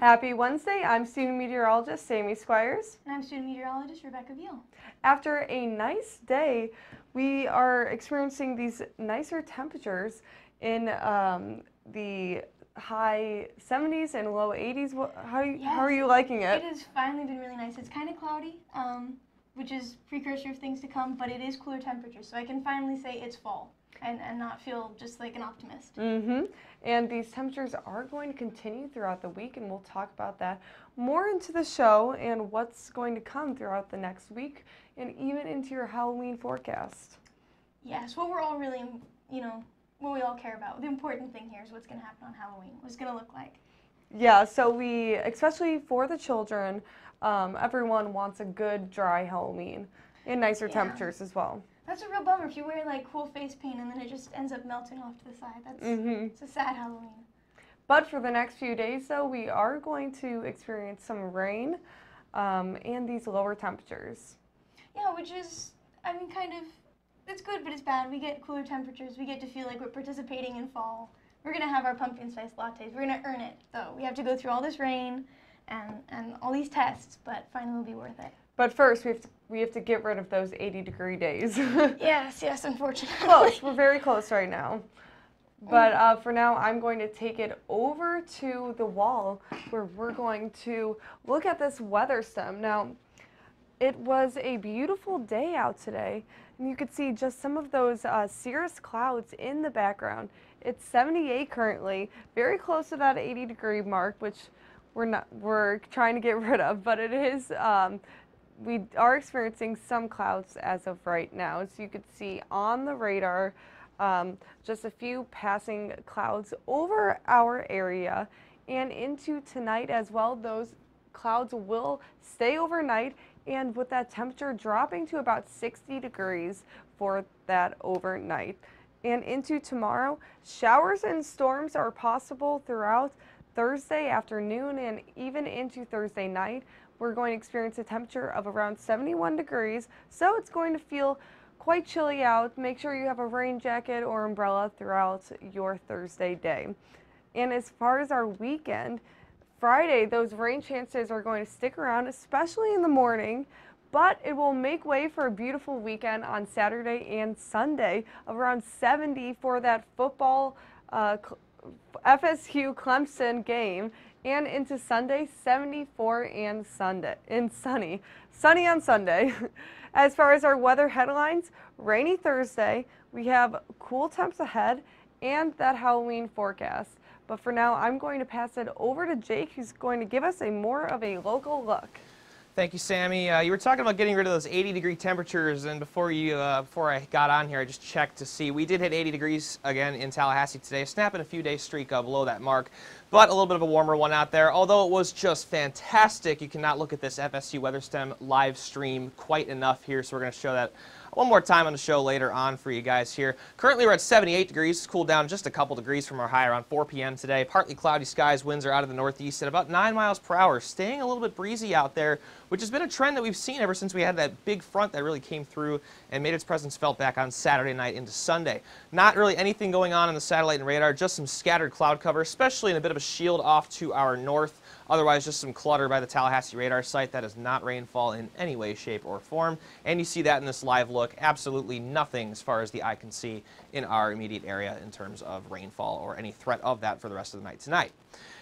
Happy Wednesday. I'm student meteorologist Sammy Squires. And I'm student meteorologist Rebecca Beal. After a nice day, we are experiencing these nicer temperatures in the high 70s and low 80s. How are you liking it? It has finally been really nice. It's kind of cloudy, which is precursor of things to come, but it is cooler temperatures, so I can finally say it's fall and not feel just like an optimist. And these temperatures are going to continue throughout the week, and we'll talk about that more into the show and what's going to come throughout the next week and even into your Halloween forecast. Yes, what we're all really, what we all care about. The important thing here is what's going to happen on Halloween, what's going to look like. Yeah, so we, especially for the children, everyone wants a good dry Halloween and nicer temperatures as well. That's a real bummer if you wear like cool face paint and then it just ends up melting off to the side. It's a sad Halloween. But for the next few days, though, we are going to experience some rain and these lower temperatures. Yeah, which is, it's good, but it's bad. We get cooler temperatures. We get to feel like we're participating in fall. We're going to have our pumpkin spice lattes. We're going to earn it, though. We have to go through all this rain and all these tests, but finally it'll be worth it. But first, we have to get rid of those 80-degree days. Yes, unfortunately. Close. We're very close right now. But for now, I'm going to take it over to the wall where we're going to look at this weather stem. Now, it was a beautiful day out today, and you could see just some of those cirrus clouds in the background. It's 78 currently, very close to that 80-degree mark, which we're trying to get rid of, but it is. We are experiencing some clouds as of right now. As you could see on the radar, just a few passing clouds over our area and into tonight as well. Those clouds will stay overnight, and with that temperature dropping to about 60 degrees for that overnight. And into tomorrow, showers and storms are possible throughout Thursday afternoon and even into Thursday night. We're going to experience a temperature of around 71 degrees, so it's going to feel quite chilly out. Make sure you have a rain jacket or umbrella throughout your Thursday day. And as far as our weekend, Friday, those rain chances are going to stick around, especially in the morning, but it will make way for a beautiful weekend on Saturday and Sunday of around 70 for that football FSU Clemson game, and into Sunday, 74 and sunny on Sunday. As far as our weather headlines, rainy Thursday, we have cool temps ahead and that Halloween forecast. But for now, I'm going to pass it over to Jake, who's going to give us more of a local look. Thank you, Sammy. You were talking about getting rid of those 80-degree temperatures, and before I got on here, I just checked to see. We did hit 80 degrees again in Tallahassee today, snapping a few-day streak below that mark, but a little bit of a warmer one out there. Although it was just fantastic, you cannot look at this FSU Weather Stem live stream quite enough here, so we're going to show that one more time on the show later on for you guys here. Currently, we're at 78 degrees. It's cooled down just a couple degrees from our high around 4 p.m. today. Partly cloudy skies. Winds are out of the northeast at about 9 miles per hour. Staying a little bit breezy out there, which has been a trend that we've seen ever since we had that big front that really came through and made its presence felt back on Saturday night into Sunday. Not really anything going on the satellite and radar, just some scattered cloud cover, especially in a bit of a shield off to our north. Otherwise, just some clutter by the Tallahassee radar site. That is not rainfall in any way, shape, or form. And you see that in this live look. Absolutely nothing as far as the eye can see in our immediate area in terms of rainfall or any threat of that for the rest of the night tonight.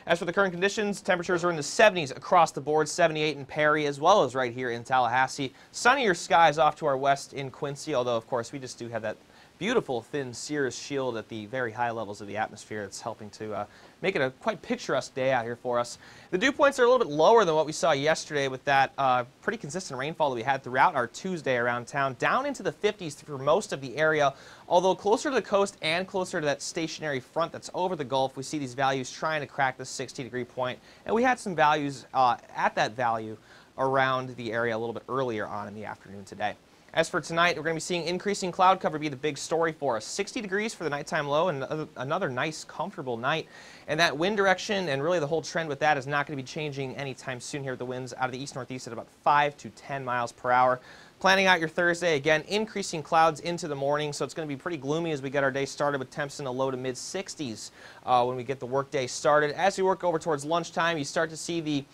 As for the current conditions, temperatures are in the 70s across the board, 78 in Perry as well as right here in Tallahassee. Sunnier skies off to our west in Quincy, although, of course, we just do have that beautiful thin cirrus shield at the very high levels of the atmosphere. It's helping to make it a quite picturesque day out here for us. The dew points are a little bit lower than what we saw yesterday with that pretty consistent rainfall that we had throughout our Tuesday around town, down into the 50s for most of the area. Although closer to the coast and closer to that stationary front that's over the Gulf, we see these values trying to crack the 60-degree point. And we had some values at that value around the area a little bit earlier on in the afternoon today. As for tonight, we're going to be seeing increasing cloud cover be the big story for us. 60 degrees for the nighttime low and another nice, comfortable night. And that wind direction and really the whole trend with that is not going to be changing anytime soon here with the winds out of the east-northeast at about 5 to 10 miles per hour. Planning out your Thursday, again, increasing clouds into the morning, so it's going to be pretty gloomy as we get our day started with temps in the low to mid 60s when we get the workday started. As we work over towards lunchtime, you start to see the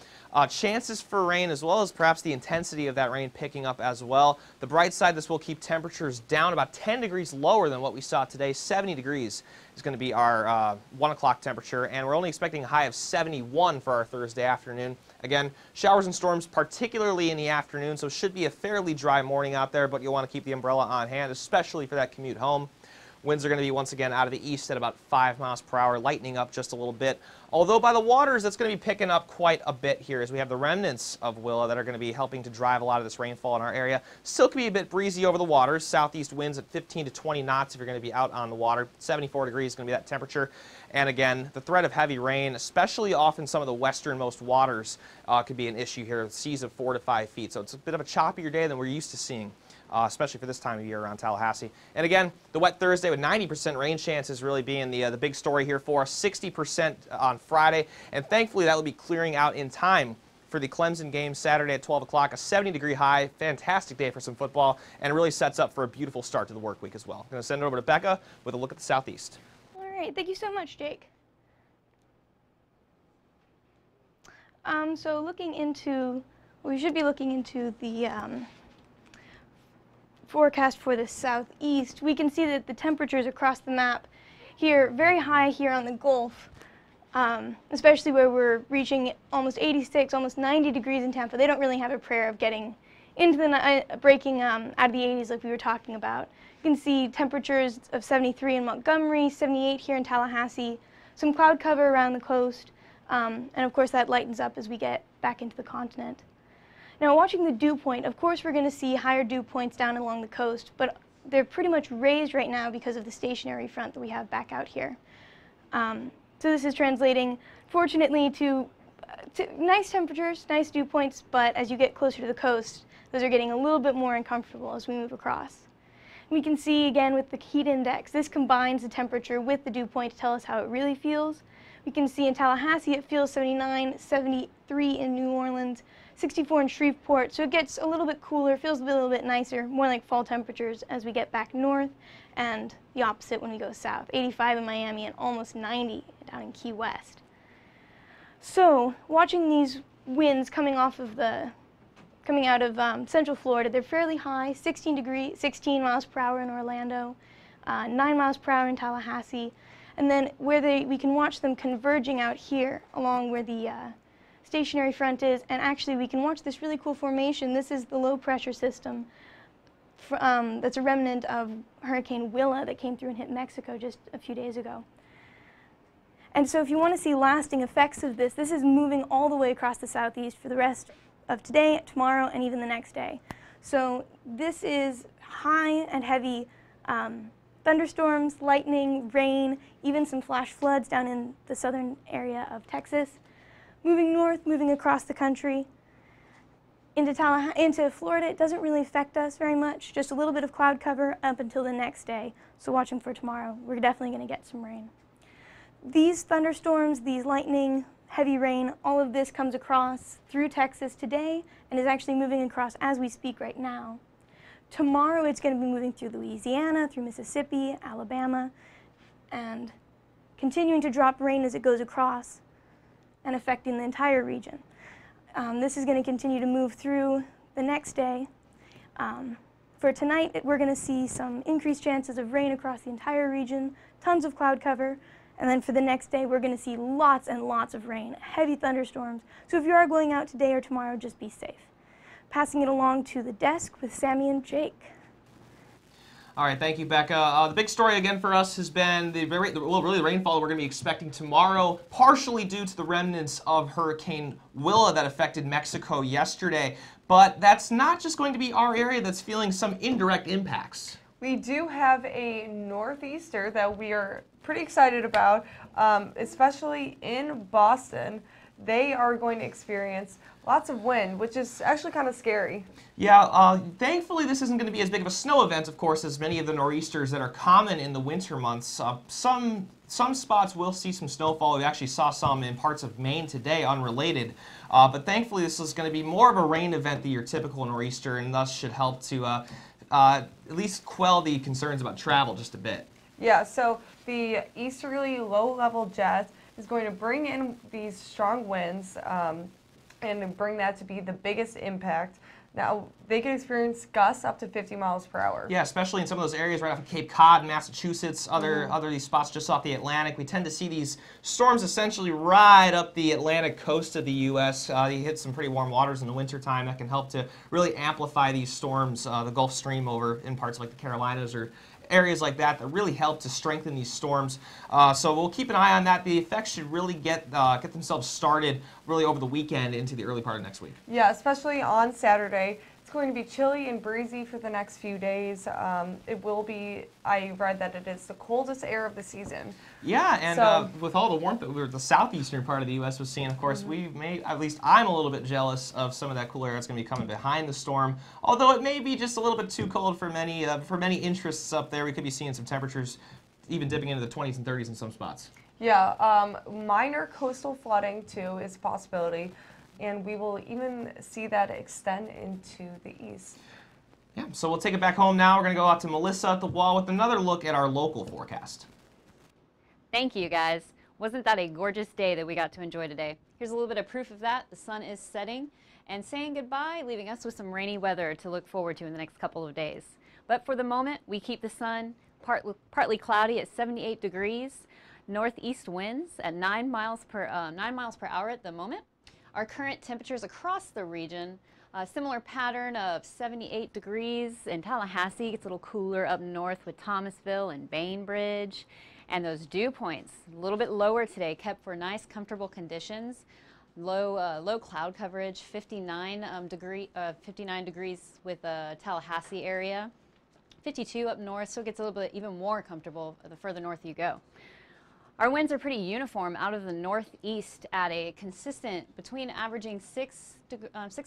chances for rain as well as perhaps the intensity of that rain picking up as well. The bright side, this will keep temperatures down about 10 degrees lower than what we saw today. 70 degrees is going to be our 1 o'clock temperature, and we're only expecting a high of 71 for our Thursday afternoon. Again, showers and storms, particularly in the afternoon, so it should be a fairly dry morning out there, but you'll want to keep the umbrella on hand, especially for that commute home. Winds are going to be once again out of the east at about 5 miles per hour, lightening up just a little bit. Although by the waters, that's going to be picking up quite a bit here as we have the remnants of Willa that are going to be helping to drive a lot of this rainfall in our area. Still can be a bit breezy over the waters. Southeast winds at 15 to 20 knots if you're going to be out on the water. 74 degrees is going to be that temperature. And again, the threat of heavy rain, especially off in some of the westernmost waters, could be an issue here with seas of 4 to 5 feet. So it's a bit of a choppier day than we're used to seeing. Especially for this time of year around Tallahassee. And again, the wet Thursday with 90% rain chances really being the big story here for us. 60% on Friday, and thankfully that will be clearing out in time for the Clemson game Saturday at 12 o'clock. A 70-degree high, fantastic day for some football, and really sets up for a beautiful start to the work week as well. I'm going to send it over to Becca with a look at the southeast. All right, thank you so much, Jake. So looking into, we should be looking into the forecast for the southeast. We can see that the temperatures across the map here, very high here on the Gulf, especially where we're reaching almost 86, almost 90 degrees in Tampa. They don't really have a prayer of getting into the breaking out of the 80s like we were talking about. You can see temperatures of 73 in Montgomery, 78 here in Tallahassee, some cloud cover around the coast, and of course that lightens up as we get back into the continent. Now, watching the dew point, of course we're going to see higher dew points down along the coast, but they're pretty much raised right now because of the stationary front that we have back out here. So this is translating, fortunately, to nice temperatures, nice dew points, but as you get closer to the coast, those are getting a little bit more uncomfortable as we move across. We can see, again, with the heat index, this combines the temperature with the dew point to tell us how it really feels. We can see in Tallahassee it feels 79, 73 in New Orleans, 64 in Shreveport, so it gets a little bit cooler, feels a little bit nicer, more like fall temperatures as we get back north, and the opposite when we go south. 85 in Miami and almost 90 down in Key West. So, watching these winds coming out of Central Florida, they're fairly high, 16 miles per hour in Orlando, 9 miles per hour in Tallahassee, and then where we can watch them converging out here along where the stationary front is, and actually we can watch this really cool formation. This is the low pressure system that's a remnant of Hurricane Willa that came through and hit Mexico just a few days ago. And so if you want to see lasting effects of this, this is moving all the way across the southeast for the rest of today, tomorrow, and even the next day. So this is high and heavy thunderstorms, lightning, rain, even some flash floods down in the southern area of Texas. Moving north, moving across the country. Into Florida, it doesn't really affect us very much, just a little bit of cloud cover up until the next day. So watching for tomorrow, we're definitely going to get some rain. These thunderstorms, these lightning, heavy rain, all of this comes across through Texas today and is actually moving across as we speak right now. Tomorrow it's going to be moving through Louisiana, through Mississippi, Alabama, and continuing to drop rain as it goes across and affecting the entire region. This is going to continue to move through the next day. For tonight, we're going to see some increased chances of rain across the entire region, tons of cloud cover, and then for the next day, we're going to see lots and lots of rain, heavy thunderstorms. So if you are going out today or tomorrow, just be safe. Passing it along to the desk with Sammy and Jake. All right, thank you, Becca. The big story again for us has been the rainfall we're going to be expecting tomorrow, partially due to the remnants of Hurricane Willa that affected Mexico yesterday. But that's not just going to be our area that's feeling some indirect impacts. We do have a northeaster that we are pretty excited about, especially in Boston. They are going to experience lots of wind, which is actually kind of scary. Yeah, thankfully this isn't going to be as big of a snow event, of course, as many of the nor'easters that are common in the winter months. Some some spots will see some snowfall. We actually saw some in parts of Maine today, unrelated. But thankfully, this is going to be more of a rain event than your typical nor'easter, and thus should help to at least quell the concerns about travel just a bit. Yeah, so the easterly low-level jet is going to bring in these strong winds and bring that to be the biggest impact. Now, they can experience gusts up to 50 miles per hour. Yeah, especially in some of those areas right off of Cape Cod, Massachusetts, other these spots just off the Atlantic. We tend to see these storms essentially right up the Atlantic coast of the U.S. They hit some pretty warm waters in the wintertime. That can help to really amplify these storms, the Gulf Stream over in parts like the Carolinas or areas like that really help to strengthen these storms. So we'll keep an eye on that. The effects should really get themselves started really over the weekend into the early part of next week. Yeah, especially on Saturday. It's going to be chilly and breezy for the next few days. It will be, I read that it is the coldest air of the season. Yeah, and with all the warmth that the southeastern part of the U.S. was seeing, of course, we may, at least I'm a little bit jealous of some of that cool air that's going to be coming behind the storm. Although it may be just a little bit too cold for many interests up there. We could be seeing some temperatures even dipping into the 20s and 30s in some spots. Yeah, minor coastal flooding too is a possibility. And we will even see that extend into the east. Yeah, so we'll take it back home now. We're going to go out to Melissa at the wall with another look at our local forecast. Thank you, guys. Wasn't that a gorgeous day that we got to enjoy today? Here's a little bit of proof of that. The sun is setting and saying goodbye, leaving us with some rainy weather to look forward to in the next couple of days. But for the moment, we keep the sun partly cloudy at 78 degrees, northeast winds at 9 miles per hour at the moment. Our current temperatures across the region, a similar pattern of 78 degrees in Tallahassee. Gets a little cooler up north with Thomasville and Bainbridge. And those dew points, a little bit lower today, kept for nice, comfortable conditions. Low cloud coverage, 59 degrees with Tallahassee area. 52 up north, so it gets a little bit even more comfortable the further north you go. Our winds are pretty uniform out of the northeast at a consistent between averaging 6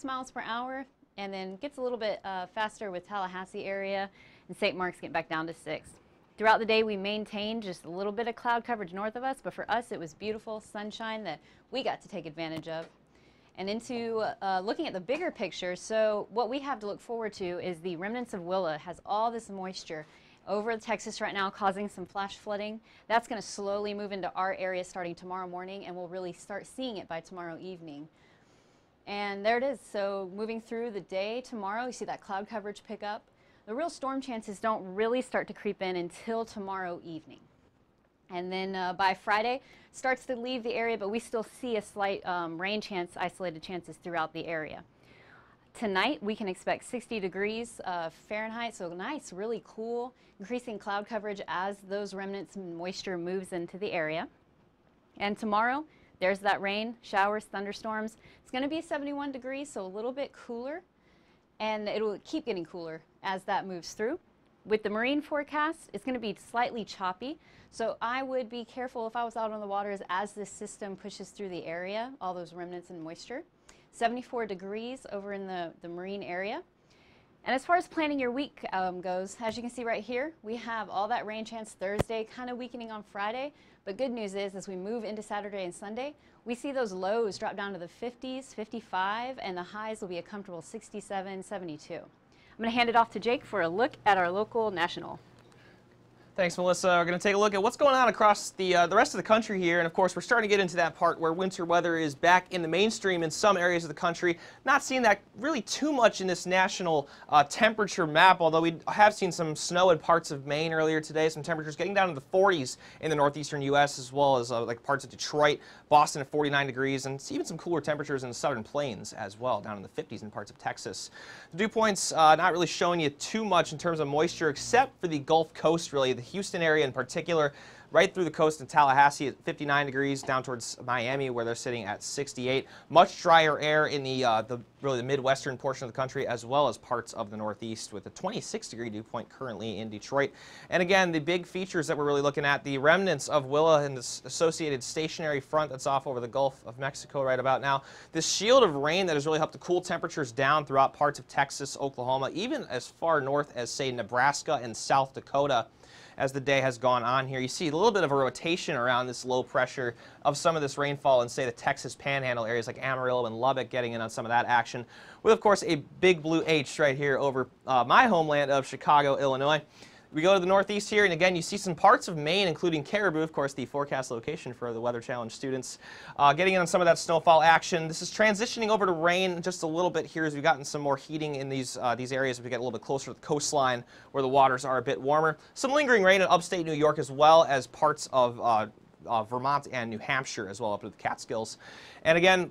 miles per hour, and then gets a little bit faster with Tallahassee area, and St. Mark's getting back down to 6. Throughout the day we maintained just a little bit of cloud coverage north of us, but for us it was beautiful sunshine that we got to take advantage of. And into looking at the bigger picture, so what we have to look forward to is the remnants of Willa has all this moisture over Texas right now, causing some flash flooding. That's going to slowly move into our area starting tomorrow morning, and we'll really start seeing it by tomorrow evening. And there it is. So moving through the day tomorrow, you see that cloud coverage pick up. The real storm chances don't really start to creep in until tomorrow evening. And then by Friday, starts to leave the area, but we still see a slight rain chance, isolated chances throughout the area. Tonight, we can expect 60 degrees Fahrenheit, so nice, really cool, increasing cloud coverage as those remnants and moisture moves into the area. And tomorrow, there's that rain, showers, thunderstorms. It's going to be 71 degrees, so a little bit cooler, and it will keep getting cooler as that moves through. With the marine forecast, it's going to be slightly choppy, so I would be careful if I was out on the waters as this system pushes through the area, all those remnants and moisture. 74 degrees over in the marine area. And as far as planning your week goes, as you can see right here, we have all that rain chance Thursday, kind of weakening on Friday. But good news is, as we move into Saturday and Sunday, we see those lows drop down to the 50s, 55, and the highs will be a comfortable 67, 72. I'm going to hand it off to Jake for a look at our local national. Thanks, Melissa. We're going to take a look at what's going on across the rest of the country here. And, of course, we're starting to get into that part where winter weather is back in the mainstream in some areas of the country. Not seeing that really too much in this national temperature map, although we have seen some snow in parts of Maine earlier today. Some temperatures getting down to the 40s in the northeastern U.S. as well as like parts of Detroit, Boston at 49 degrees, and even some cooler temperatures in the southern plains as well, down in the 50s in parts of Texas. The dew points not really showing you too much in terms of moisture, except for the Gulf Coast, really. The Houston area in particular, right through the coast of Tallahassee at 59 degrees, down towards Miami where they're sitting at 68. Much drier air in really the midwestern portion of the country, as well as parts of the northeast, with a 26-degree dew point currently in Detroit. And again, the big features that we're really looking at, the remnants of Willa and this associated stationary front that's off over the Gulf of Mexico right about now. This shield of rain that has really helped to cool temperatures down throughout parts of Texas, Oklahoma, even as far north as, say, Nebraska and South Dakota. as the day has gone on here. You see a little bit of a rotation around this low pressure of some of this rainfall in, say, the Texas Panhandle areas like Amarillo and Lubbock, getting in on some of that action, with, of course, a big blue H right here over my homeland of Chicago, Illinois. We go to the northeast here, and again, you see some parts of Maine, including Caribou, of course, the forecast location for the Weather Challenge students, getting in on some of that snowfall action. This is transitioning over to rain just a little bit here as we've gotten some more heating in these areas as we get a little bit closer to the coastline where the waters are a bit warmer. Some lingering rain in upstate New York as well as parts of Vermont and New Hampshire as well up to the Catskills. And again,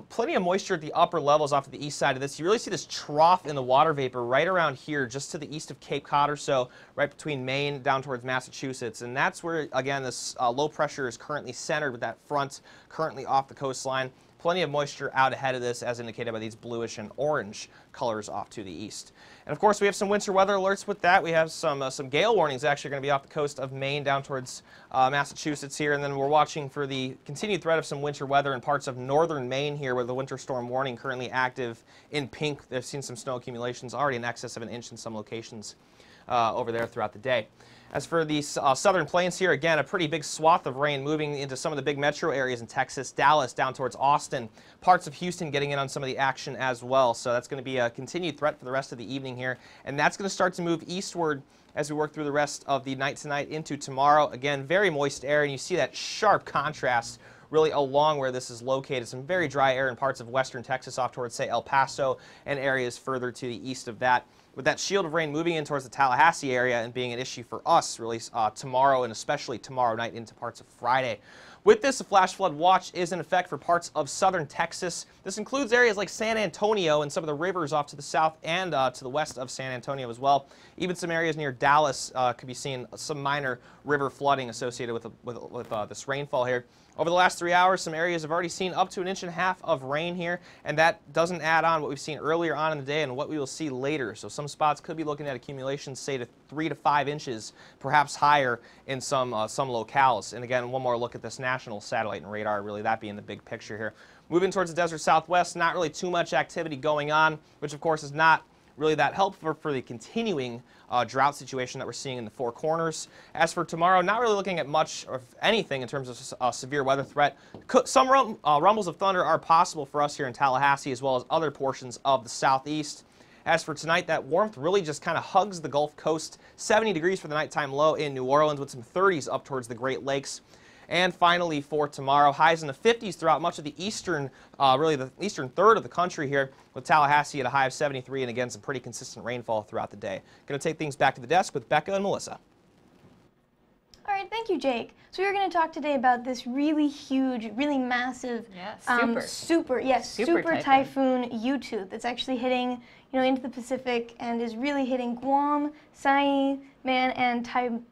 plenty of moisture at the upper levels off to the east side of this. You really see this trough in the water vapor right around here, just to the east of Cape Cod or so, right between Maine down towards Massachusetts. And that's where, again, this low pressure is currently centered with that front currently off the coastline. Plenty of moisture out ahead of this, as indicated by these bluish and orange colors off to the east. And of course, we have some winter weather alerts with that. We have some gale warnings actually going to be off the coast of Maine down towards Massachusetts here. And then we're watching for the continued threat of some winter weather in parts of northern Maine here, where the winter storm warning currently active in pink. They've seen some snow accumulations already in excess of an inch in some locations over there throughout the day. As for the southern plains here, again, a pretty big swath of rain moving into some of the big metro areas in Texas, Dallas, down towards Austin, parts of Houston getting in on some of the action as well. So that's going to be a continued threat for the rest of the evening here. And that's going to start to move eastward as we work through the rest of the night tonight into tomorrow. Again, very moist air, and you see that sharp contrast really along where this is located. Some very dry air in parts of western Texas off towards, say, El Paso and areas further to the east of that. With that shield of rain moving in towards the Tallahassee area and being an issue for us really tomorrow, and especially tomorrow night into parts of Friday. With this, a flash flood watch is in effect for parts of southern Texas. This includes areas like San Antonio and some of the rivers off to the south and to the west of San Antonio as well. Even some areas near Dallas could be seeing some minor river flooding associated with this rainfall here. Over the last 3 hours, some areas have already seen up to 1.5 inches of rain here, and that doesn't add on what we've seen earlier on in the day and what we will see later. So some spots could be looking at accumulations, say, to 3 to 5 inches, perhaps higher in some locales. And again, one more look at this national satellite and radar, really that being the big picture here. Moving towards the desert southwest, not really too much activity going on, which of course is not really that helpful for the continuing drought situation that we're seeing in the Four Corners. As for tomorrow, not really looking at much of anything in terms of severe weather threat. Some rumbles of thunder are possible for us here in Tallahassee as well as other portions of the southeast. As for tonight, that warmth really just kind of hugs the Gulf Coast. 70 degrees for the nighttime low in New Orleans with some 30s up towards the Great Lakes. And finally for tomorrow, highs in the 50s throughout much of the eastern, really the eastern third of the country here, with Tallahassee at a high of 73 and again some pretty consistent rainfall throughout the day. Going to take things back to the desk with Becca and Melissa. All right, thank you, Jake. So we're going to talk today about this really huge, really massive, super typhoon U-2 that's actually hitting, into the Pacific and is really hitting Guam, Saipan, and Taiwan.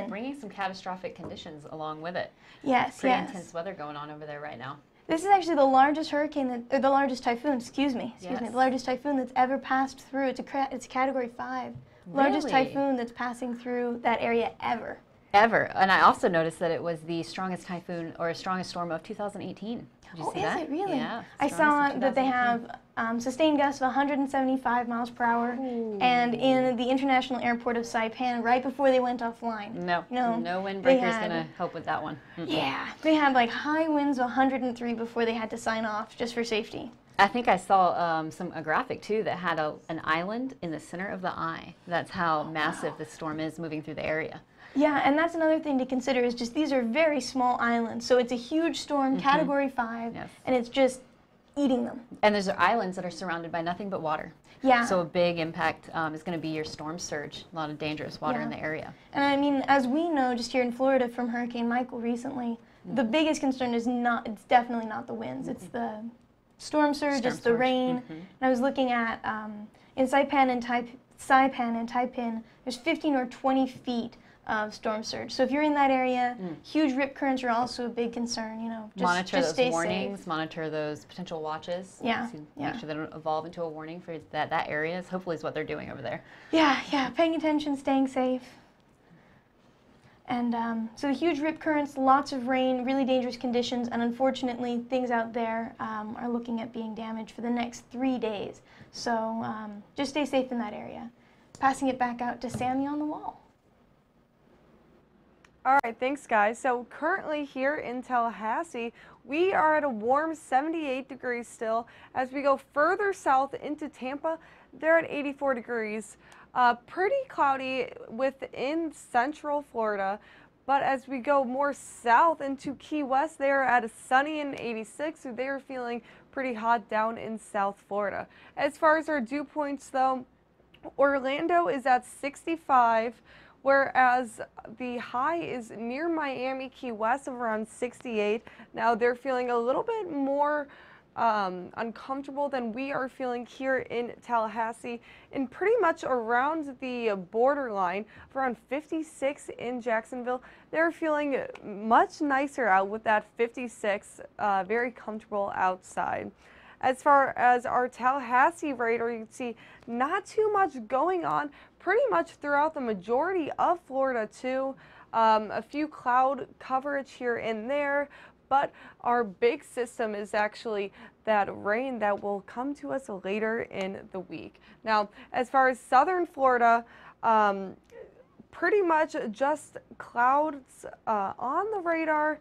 Bringing some catastrophic conditions along with it. Yes, Pretty intense weather going on over there right now. This is actually the largest hurricane, or the largest typhoon, excuse me, the largest typhoon that's ever passed through. It's a Category 5. Largest typhoon that's passing through that area ever. Ever. And I also noticed that it was the strongest typhoon or strongest storm of 2018. Did you see that? Is it really? Yeah. I saw that they have sustained gusts of 175 miles per hour, and in the international airport of Saipan, right before they went offline. No windbreaker's going to help with that one. Yeah, they had like high winds of 103 before they had to sign off just for safety. I think I saw a graphic too that had an island in the center of the eye. That's how massive this storm is moving through the area. Yeah, and that's another thing to consider is just these are very small islands. So it's a huge storm, Category 5, and it's just eating them. And there's islands that are surrounded by nothing but water. Yeah. So a big impact is going to be your storm surge, a lot of dangerous water in the area. And I mean, as we know, just here in Florida from Hurricane Michael recently, the biggest concern is it's definitely not the winds. It's the storm surge, it's the rain. And I was looking at, in Saipan and Taipin, there's 15 or 20 feet of storm surge. So if you're in that area, huge rip currents are also a big concern, Just monitor those stay warnings, safe. monitor those potential watches. Yeah. Make sure they don't evolve into a warning for that area. Hopefully is what they're doing over there. Yeah, paying attention, staying safe. And so the huge rip currents, lots of rain, really dangerous conditions, and unfortunately things out there are looking at being damaged for the next 3 days. So just stay safe in that area. Passing it back out to Sammy on the wall. All right, thanks guys. So currently here in Tallahassee, we are at a warm 78 degrees still. As we go further south into Tampa, they're at 84 degrees. Pretty cloudy within central Florida, but as we go more south into Key West, they are at a sunny and 86, so they are feeling pretty hot down in South Florida. As far as our dew points though, Orlando is at 65, whereas the high is near Miami, Key West of around 68. Now they're feeling a little bit more uncomfortable than we are feeling here in Tallahassee, and pretty much around the borderline, around 56 in Jacksonville. They're feeling much nicer out with that 56, very comfortable outside. As far as our Tallahassee radar, you can see not too much going on pretty much throughout the majority of Florida too. A few cloud coverage here and there, but our big system is actually that rain that will come to us later in the week. Now, as far as southern Florida, pretty much just clouds on the radar.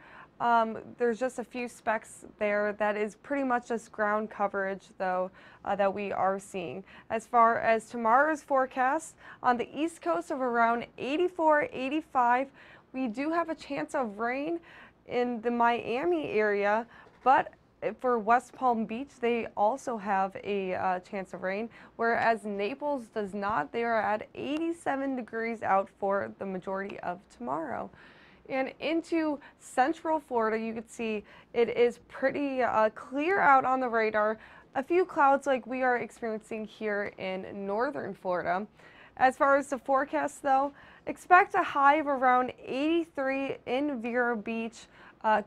There's just a few specks there. That is pretty much just ground coverage, though, that we are seeing. As far as tomorrow's forecast, on the East Coast of around 84, 85, we do have a chance of rain in the Miami area, but for West Palm Beach, they also have a chance of rain, whereas Naples does not. They are at 87 degrees out for the majority of tomorrow. And into central Florida, you can see it is pretty clear out on the radar. A few clouds like we are experiencing here in northern Florida. As far as the forecast though, expect a high of around 83 in Vero Beach,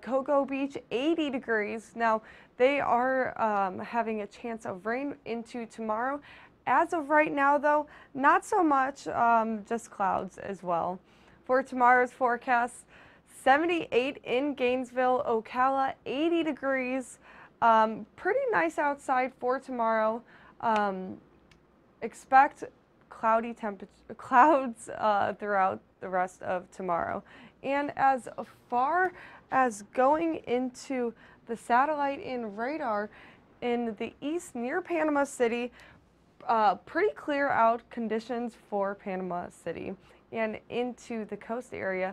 Cocoa Beach, 80 degrees. Now they are having a chance of rain into tomorrow. As of right now though, not so much, just clouds as well. For tomorrow's forecast, 78 in Gainesville, Ocala, 80 degrees. Pretty nice outside for tomorrow. Expect cloudy clouds throughout the rest of tomorrow. And as far as going into the satellite and radar in the east near Panama City, pretty clear out conditions for Panama City. And into the coast area,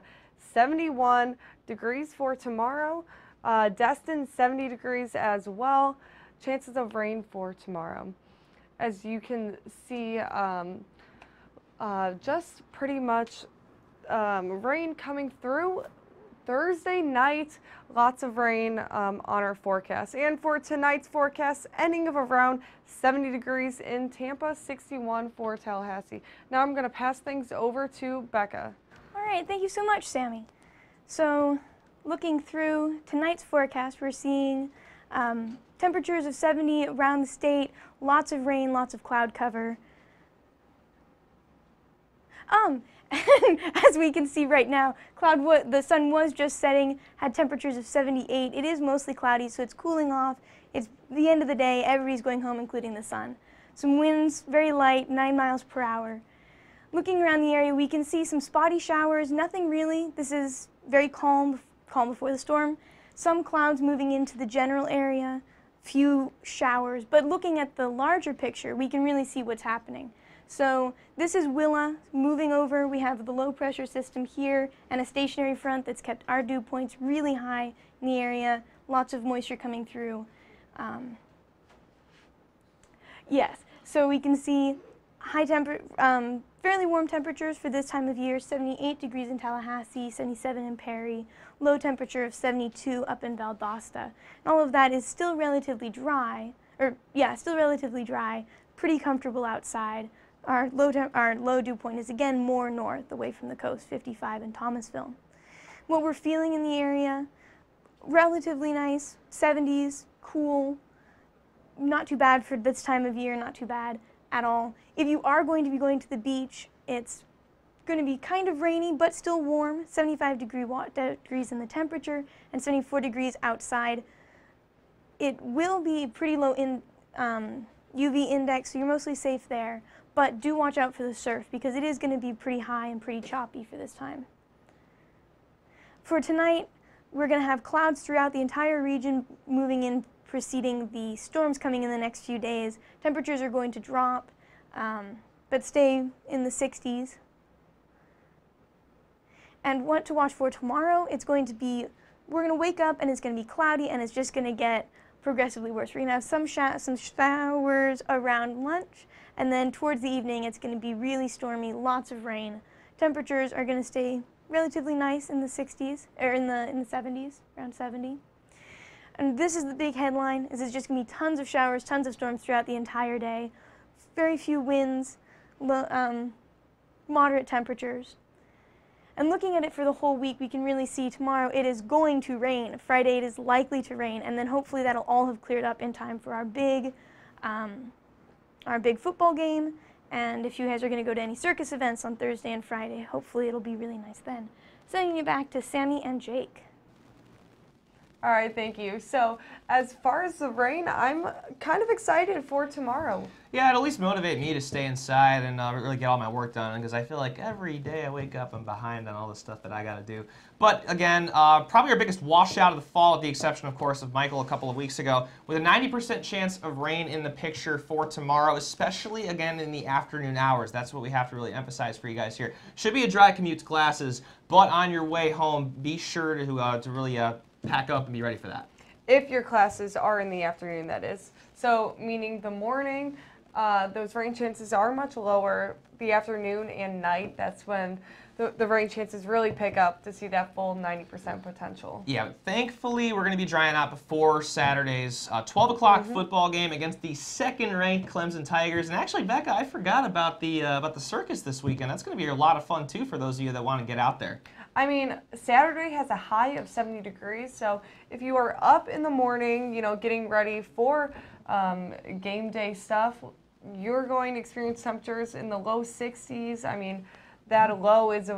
71 degrees for tomorrow. Destin, 70 degrees as well. Chances of rain for tomorrow. As you can see, just pretty much rain coming through. Thursday night, lots of rain on our forecast. And for tonight's forecast, ending of around 70 degrees in Tampa, 61 for Tallahassee. Now I'm going to pass things over to Becca. All right, thank you so much, Sammy. So looking through tonight's forecast, we're seeing temperatures of 70 around the state, lots of rain, lots of cloud cover. And as we can see right now, the sun was just setting, had temperatures of 78. It is mostly cloudy, so it's cooling off. It's the end of the day. Everybody's going home, including the sun. Some winds, very light, 9 miles per hour. Looking around the area, we can see some spotty showers. Nothing really. This is very calm before the storm. Some clouds moving into the general area, few showers. But looking at the larger picture, we can really see what's happening. So this is Willa moving over. We have the low pressure system here and a stationary front that's kept our dew points really high in the area. Lots of moisture coming through. Yes, so we can see fairly warm temperatures for this time of year, 78 degrees in Tallahassee, 77 in Perry, low temperature of 72 up in Valdosta. And all of that is still relatively dry, pretty comfortable outside. Our low dew point is again more north, away from the coast, 55 in Thomasville. What we're feeling in the area, relatively nice, 70s, cool, not too bad for this time of year, not too bad at all. If you are going to be going to the beach, it's going to be kind of rainy, but still warm, 75 degrees in the temperature and 74 degrees outside. It will be pretty low in UV index, so you're mostly safe there. But do watch out for the surf because it is going to be pretty high and pretty choppy for this time. For tonight, we're going to have clouds throughout the entire region moving in, preceding the storms coming in the next few days. Temperatures are going to drop, but stay in the 60s. And what to watch for tomorrow, it's going to be, we're going to wake up and it's going to be cloudy and it's just going to get progressively worse. We're going to have some showers around lunch, and then towards the evening it's going to be really stormy, lots of rain. Temperatures are going to stay relatively nice in the 60s, or in the 70s, around 70. And this is the big headline, is it's just going to be tons of showers, tons of storms throughout the entire day. Very few winds, moderate temperatures. And looking at it for the whole week, we can really see tomorrow it is going to rain. Friday it is likely to rain, and then hopefully that'll all have cleared up in time for our big football game. And if you guys are going to go to any circus events on Thursday and Friday, hopefully it'll be really nice then. Sending you back to Sammy and Jake. All right, thank you. So as far as the rain, I'm kind of excited for tomorrow. Yeah, it'll at least motivate me to stay inside and really get all my work done, because I feel like every day I wake up I'm behind on all the stuff that I got to do. But again, probably our biggest washout of the fall, with the exception, of course, of Michael a couple of weeks ago, with a 90% chance of rain in the picture for tomorrow, especially again in the afternoon hours. That's what we have to really emphasize for you guys here. Should be a dry commute to classes, but on your way home, be sure to really pack up and be ready for that. If your classes are in the afternoon, that is. So meaning the morning, those rain chances are much lower. The afternoon and night, that's when the rain chances really pick up to see that full 90% potential. Yeah, thankfully we're going to be drying out before Saturday's 12 o'clock football game against the second-ranked Clemson Tigers. And actually, Becca, I forgot about the circus this weekend. That's going to be a lot of fun too for those of you that want to get out there. I mean, Saturday has a high of 70 degrees, so if you are up in the morning, you know, getting ready for game day stuff, you're going to experience temperatures in the low 60s. I mean, that low is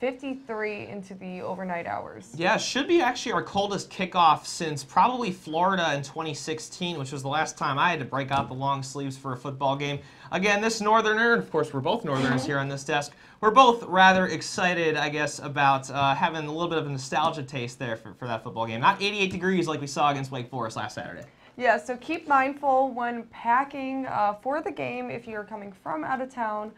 53 into the overnight hours. Yeah, should be actually our coldest kickoff since probably Florida in 2016, which was the last time I had to break out the long sleeves for a football game. Again, this northerner, of course we're both northerners here on this desk, we're both rather excited, I guess, about having a little bit of a nostalgia taste there for that football game. Not 88 degrees like we saw against Wake Forest last Saturday. Yeah, so keep mindful when packing for the game if you're coming from out of town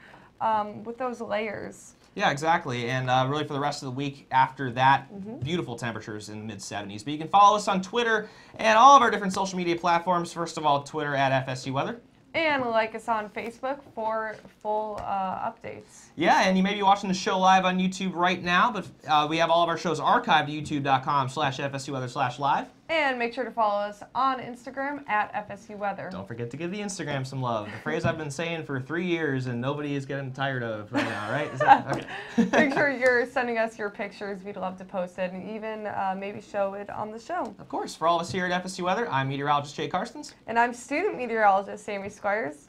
with those layers. Yeah, exactly. And really for the rest of the week after that, beautiful temperatures in the mid-70s. But you can follow us on Twitter and all of our different social media platforms. First of all, Twitter at FSU Weather. And like us on Facebook for full updates. Yeah, and you may be watching the show live on YouTube right now, but we have all of our shows archived at youtube.com/FSUweather/live. And make sure to follow us on Instagram at FSU Weather. Don't forget to give the Instagram some love. The phrase I've been saying for 3 years and nobody is getting tired of right now, right? Is that okay? Make sure you're sending us your pictures. We'd love to post it and even maybe show it on the show. Of course. For all of us here at FSU Weather, I'm meteorologist Jay Karstens. And I'm student meteorologist Sammy Squires.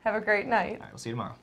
Have a great night. All right, we'll see you tomorrow.